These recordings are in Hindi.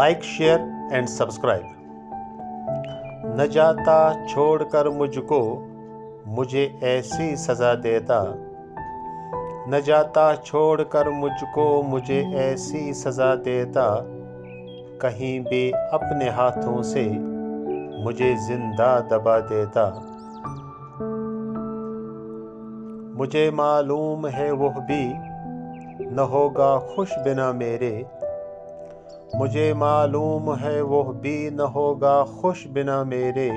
Like, share and subscribe. न जाता छोड़कर मुझको, मुझे ऐसी सज़ा देता। न जाता छोड़कर मुझको, मुझे ऐसी सज़ा देता। कहीं भी अपने हाथों से मुझे जिंदा दबा देता। मुझे मालूम है वो भी न होगा खुश बिना मेरे। मुझे मालूम है वो भी न होगा खुश बिना मेरे।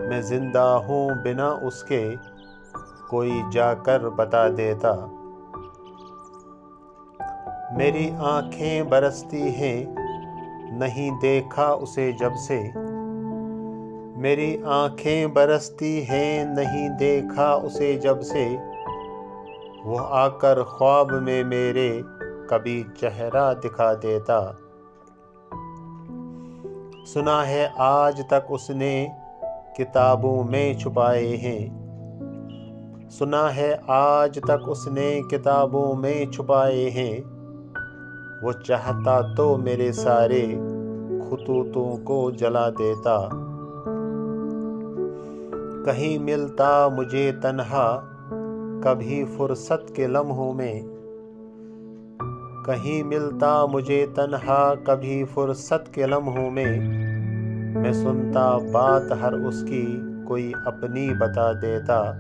मैं जिंदा हूँ बिना उसके, कोई जाकर बता देता। मेरी आंखें बरसती हैं, नहीं देखा उसे जब से। मेरी आंखें बरसती हैं, नहीं देखा उसे जब से। वो आकर ख्वाब में मेरे कभी चेहरा दिखा देता। सुना है आज तक उसने किताबों में छुपाए हैं। सुना है आज तक उसने किताबों में छुपाए हैं। वो चाहता तो मेरे सारे खुतूतों को जला देता। कहीं मिलता मुझे तन्हा कभी फुर्सत के लम्हों में। कहीं मिलता मुझे तन्हा कभी फुर्सत के लम्हों में। मैं सुनता बात हर उसकी, कोई अपनी बता देता।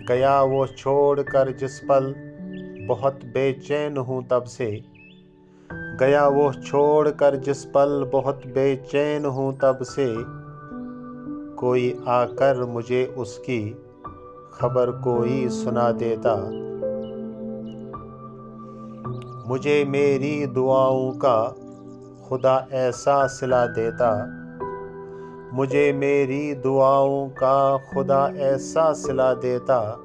गया वो छोड़ कर जिस पल, बहुत बेचैन हूँ तब से। गया वो छोड़ कर जिस पल, बहुत बेचैन हूँ तब से। कोई आकर मुझे उसकी खबर कोई सुना देता। मुझे मेरी दुआओं का खुदा ऐसा सिला देता। मुझे मेरी दुआओं का खुदा ऐसा सिला देता।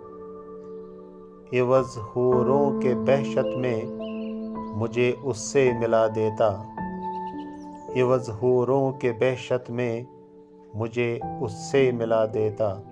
इवज़ हूरों के बहशत में मुझे उससे मिला देता। इवज़ हूरों के बहशत में मुझे उससे मिला देता।